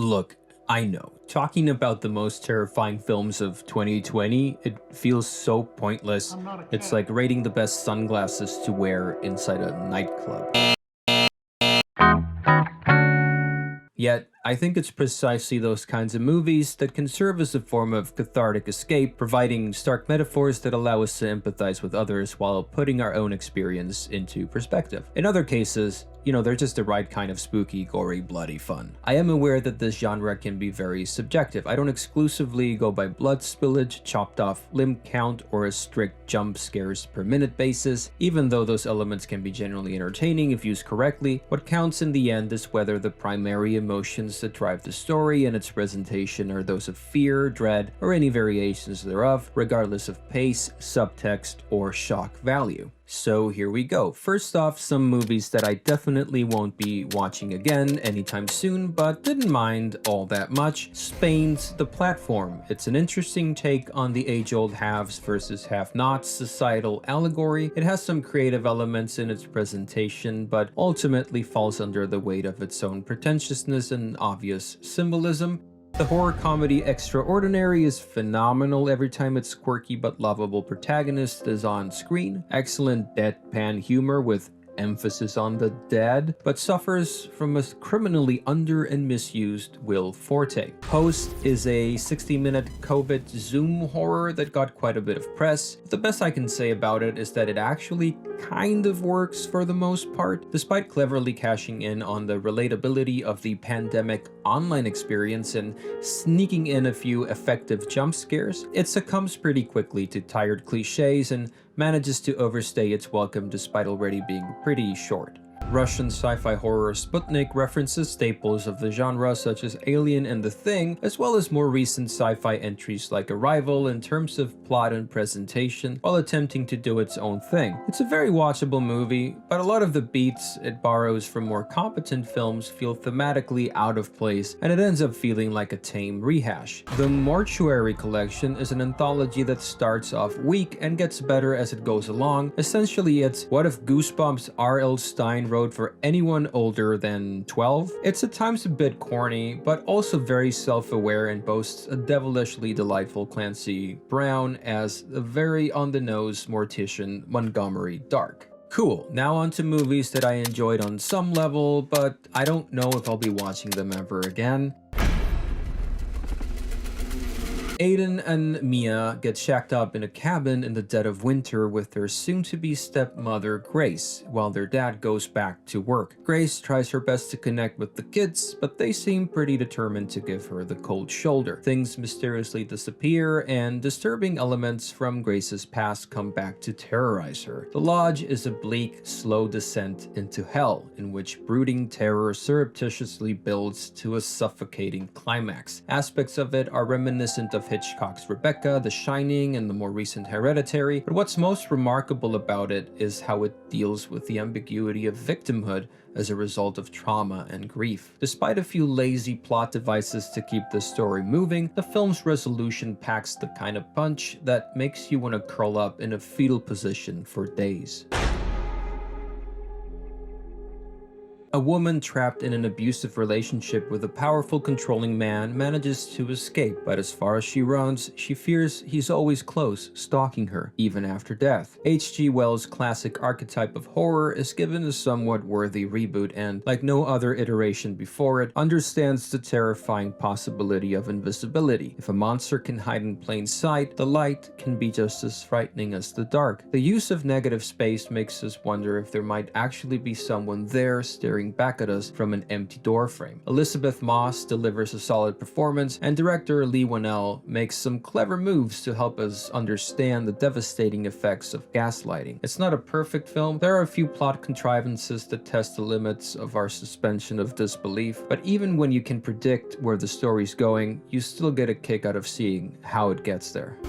Look, I know, talking about the most terrifying films of 2020, it feels so pointless. It's like rating the best sunglasses to wear inside a nightclub. Yet, I think it's precisely those kinds of movies that can serve as a form of cathartic escape, providing stark metaphors that allow us to empathize with others while putting our own experience into perspective. In other cases, they're just the right kind of spooky, gory, bloody fun. I am aware that this genre can be very subjective. I don't exclusively go by blood spillage, chopped off limb count, or a strict jump scares per minute basis. Even though those elements can be generally entertaining if used correctly, what counts in the end is whether the primary emotions that drive the story and its presentation are those of fear, dread, or any variations thereof, regardless of pace, subtext, or shock value. So here we go. First off, some movies that I definitely won't be watching again anytime soon, but didn't mind all that much. Spain's The Platform. It's an interesting take on the age-old haves versus have-nots societal allegory. It has some creative elements in its presentation, but ultimately falls under the weight of its own pretentiousness and obvious symbolism. The horror comedy Extraordinary is phenomenal every time its quirky but lovable protagonist is on screen. Excellent deadpan humor with emphasis on the dead, but suffers from a criminally under and misused Will Forte. Host is a 60-minute COVID Zoom horror that got quite a bit of press. The best I can say about it is that it actually kind of works for the most part, despite cleverly cashing in on the relatability of the pandemic online experience and sneaking in a few effective jump scares. It succumbs pretty quickly to tired cliches and manages to overstay its welcome despite already being pretty short. Russian sci-fi horror Sputnik references staples of the genre such as Alien and The Thing, as well as more recent sci-fi entries like Arrival in terms of plot and presentation, while attempting to do its own thing. It's a very watchable movie, but a lot of the beats it borrows from more competent films feel thematically out of place, and it ends up feeling like a tame rehash. The Mortuary Collection is an anthology that starts off weak and gets better as it goes along. Essentially, it's what if Goosebumps R.L. Stine wrote for anyone older than 12. It's at times a bit corny, but also very self-aware and boasts a devilishly delightful Clancy Brown as a very on-the-nose mortician Montgomery Dark. Cool, now on to movies that I enjoyed on some level, but I don't know if I'll be watching them ever again. Aiden and Mia get shacked up in a cabin in the dead of winter with their soon-to-be stepmother Grace, while their dad goes back to work. Grace tries her best to connect with the kids, but they seem pretty determined to give her the cold shoulder. Things mysteriously disappear, and disturbing elements from Grace's past come back to terrorize her. The Lodge is a bleak, slow descent into hell, in which brooding terror surreptitiously builds to a suffocating climax. Aspects of it are reminiscent of Hitchcock's Rebecca, The Shining, and the more recent Hereditary, but what's most remarkable about it is how it deals with the ambiguity of victimhood as a result of trauma and grief. Despite a few lazy plot devices to keep the story moving, the film's resolution packs the kind of punch that makes you want to curl up in a fetal position for days. A woman trapped in an abusive relationship with a powerful, controlling man manages to escape, but as far as she runs, she fears he's always close, stalking her, even after death. H.G. Wells' classic archetype of horror is given a somewhat worthy reboot and, like no other iteration before it, understands the terrifying possibility of invisibility. If a monster can hide in plain sight, the light can be just as frightening as the dark. The use of negative space makes us wonder if there might actually be someone there staring back at us from an empty doorframe. Elizabeth Moss delivers a solid performance, and director Lee Whannell makes some clever moves to help us understand the devastating effects of gaslighting. It's not a perfect film. There are a few plot contrivances that test the limits of our suspension of disbelief, but even when you can predict where the story's going, you still get a kick out of seeing how it gets there.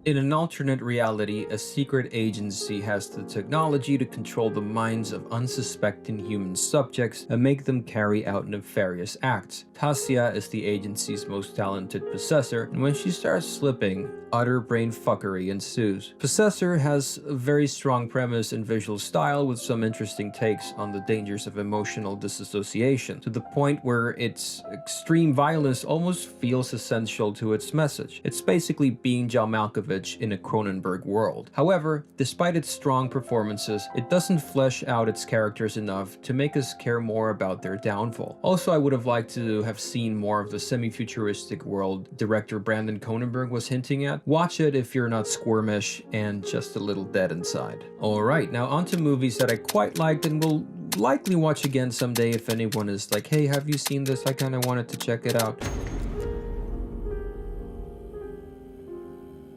In an alternate reality, a secret agency has the technology to control the minds of unsuspecting human subjects and make them carry out nefarious acts. Tasia is the agency's most talented possessor, and when she starts slipping, utter brain fuckery ensues. Possessor has a very strong premise and visual style with some interesting takes on the dangers of emotional disassociation, to the point where its extreme violence almost feels essential to its message. It's basically being John Malkovich in a Cronenberg world. However, despite its strong performances, it doesn't flesh out its characters enough to make us care more about their downfall. Also, I would have liked to have seen more of the semi-futuristic world director Brandon Cronenberg was hinting at. Watch it if you're not squirmish and just a little dead inside. Alright, now on to movies that I quite liked and will likely watch again someday if anyone is like, hey, have you seen this? I kinda wanted to check it out.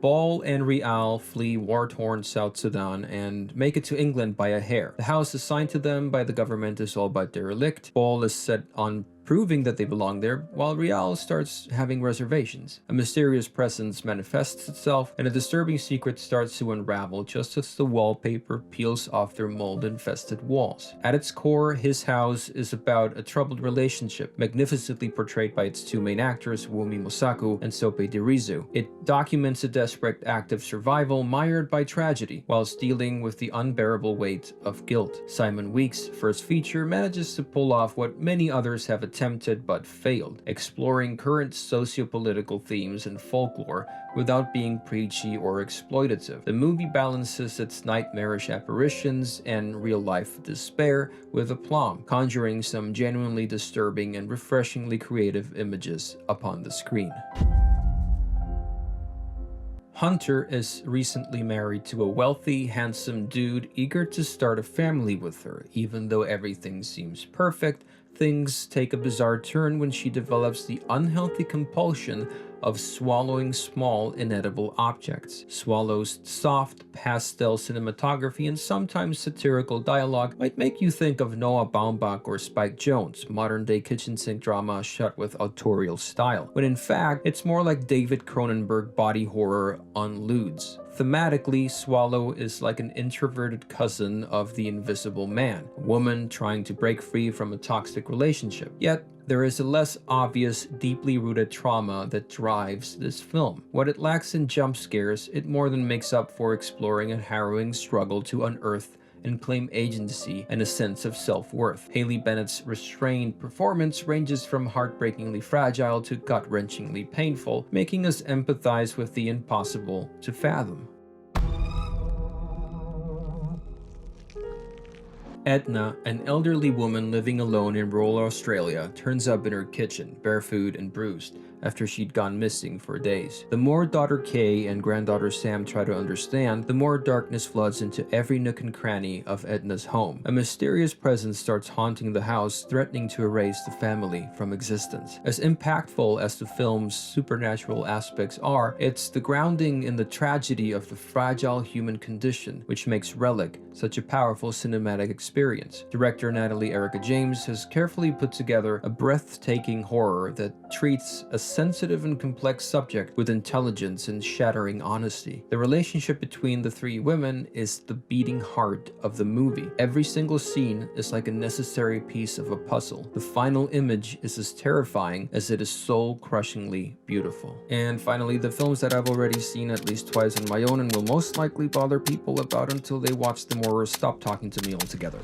Ball and Rial flee war-torn South Sudan and make it to England by a hair. The house assigned to them by the government is all but derelict. Ball is set on proving that they belong there, while Rial starts having reservations. A mysterious presence manifests itself, and a disturbing secret starts to unravel just as the wallpaper peels off their mold-infested walls. At its core, His House is about a troubled relationship, magnificently portrayed by its two main actors, Wumi Mosaku and Sope Dirizu. It documents a desperate act of survival mired by tragedy, whilst dealing with the unbearable weight of guilt. Simon Weeks' first feature manages to pull off what many others have attempted but failed, exploring current socio-political themes and folklore without being preachy or exploitative. The movie balances its nightmarish apparitions and real-life despair with aplomb, conjuring some genuinely disturbing and refreshingly creative images upon the screen. Hunter is recently married to a wealthy, handsome dude eager to start a family with her. Even though everything seems perfect, things take a bizarre turn when she develops the unhealthy compulsion of swallowing small, inedible objects. Swallow's soft, pastel cinematography and sometimes satirical dialogue might make you think of Noah Baumbach or Spike Jonze, modern-day kitchen sink drama shot with autorial style, when in fact, it's more like David Cronenberg body horror on lewds. Thematically, Swallow is like an introverted cousin of The Invisible Man, a woman trying to break free from a toxic relationship. Yet, there is a less obvious, deeply rooted trauma that drives this film. What it lacks in jump scares, it more than makes up for exploring a harrowing struggle to unearth and claim agency and a sense of self-worth. Haley Bennett's restrained performance ranges from heartbreakingly fragile to gut-wrenchingly painful, making us empathize with the impossible to fathom. Edna, an elderly woman living alone in rural Australia, turns up in her kitchen, barefoot and bruised, after she'd gone missing for days. The more daughter Kay and granddaughter Sam try to understand, the more darkness floods into every nook and cranny of Edna's home. A mysterious presence starts haunting the house, threatening to erase the family from existence. As impactful as the film's supernatural aspects are, it's the grounding in the tragedy of the fragile human condition which makes Relic such a powerful cinematic experience. Director Natalie Erica James has carefully put together a breathtaking horror that treats a sensitive and complex subject with intelligence and shattering honesty. The relationship between the three women is the beating heart of the movie. Every single scene is like a necessary piece of a puzzle. The final image is as terrifying as it is soul-crushingly beautiful. And finally, the films that I've already seen at least twice on my own and will most likely bother people about until they watch them or stop talking to me altogether.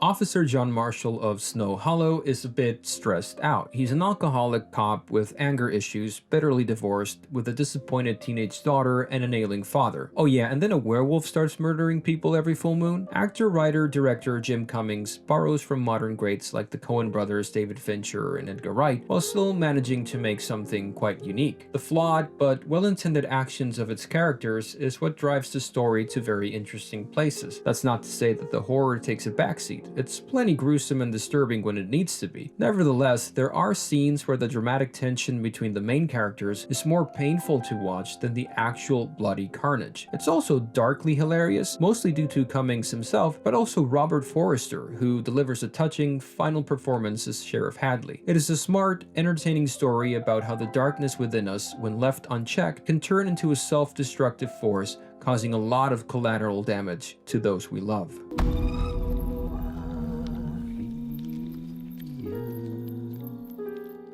Officer John Marshall of Snow Hollow is a bit stressed out. He's an alcoholic cop with anger issues, bitterly divorced, with a disappointed teenage daughter and an ailing father. Oh yeah, and then a werewolf starts murdering people every full moon? Actor, writer, director Jim Cummings borrows from modern greats like the Coen brothers David Fincher and Edgar Wright, while still managing to make something quite unique. The flawed but well-intended actions of its characters is what drives the story to very interesting places. That's not to say that the horror takes a backseat. It's plenty gruesome and disturbing when it needs to be. Nevertheless, there are scenes where the dramatic tension between the main characters is more painful to watch than the actual bloody carnage. It's also darkly hilarious, mostly due to Cummings himself, but also Robert Forrester, who delivers a touching final performance as Sheriff Hadley. It is a smart, entertaining story about how the darkness within us, when left unchecked, can turn into a self-destructive force, causing a lot of collateral damage to those we love.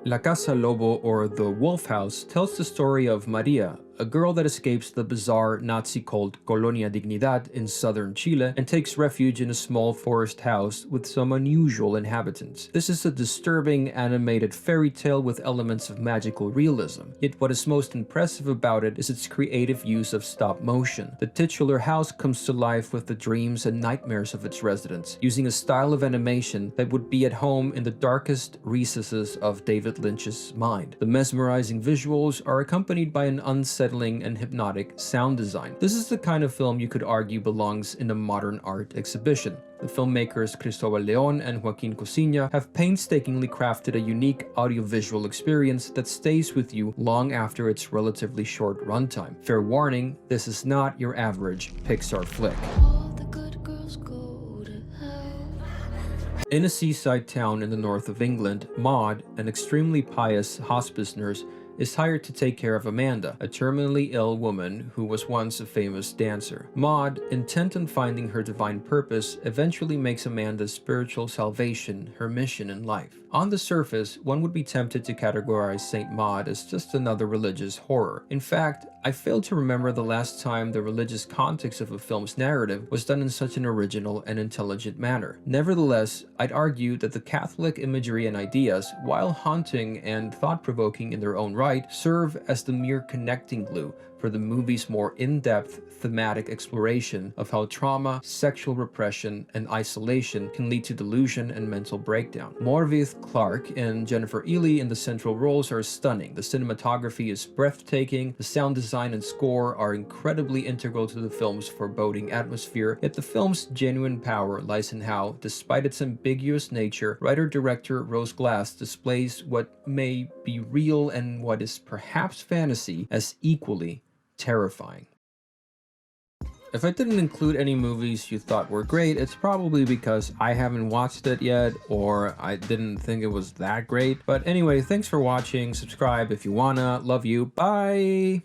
La Casa Lobo, or The Wolf House, tells the story of Maria, a girl that escapes the bizarre Nazi cult Colonia Dignidad in southern Chile and takes refuge in a small forest house with some unusual inhabitants. This is a disturbing animated fairy tale with elements of magical realism, yet what is most impressive about it is its creative use of stop motion. The titular house comes to life with the dreams and nightmares of its residents, using a style of animation that would be at home in the darkest recesses of David Lynch's mind. The mesmerizing visuals are accompanied by an unsettling and hypnotic sound design. This is the kind of film you could argue belongs in a modern art exhibition. The filmmakers Cristóbal León and Joaquín Cosiña have painstakingly crafted a unique audiovisual experience that stays with you long after its relatively short runtime. Fair warning, this is not your average Pixar flick. In a seaside town in the north of England, Maud, an extremely pious hospice nurse, is hired to take care of Amanda, a terminally ill woman who was once a famous dancer. Maud, intent on finding her divine purpose, eventually makes Amanda's spiritual salvation her mission in life. On the surface, one would be tempted to categorize Saint Maud as just another religious horror. In fact, I fail to remember the last time the religious context of a film's narrative was done in such an original and intelligent manner. Nevertheless, I'd argue that the Catholic imagery and ideas, while haunting and thought-provoking in their own right, serve as the mere connecting glue for the movie's more in-depth thematic exploration of how trauma, sexual repression, and isolation can lead to delusion and mental breakdown. Morvith Clark and Jennifer Ehle in the central roles are stunning. The cinematography is breathtaking, the sound design and score are incredibly integral to the film's foreboding atmosphere, yet the film's genuine power lies in how, despite its ambiguous nature, writer-director Rose Glass displays what may be real and what is perhaps fantasy as equally terrifying. If I didn't include any movies you thought were great, it's probably because I haven't watched it yet, or I didn't think it was that great. But anyway, thanks for watching. Subscribe if you wanna. Love you. Bye!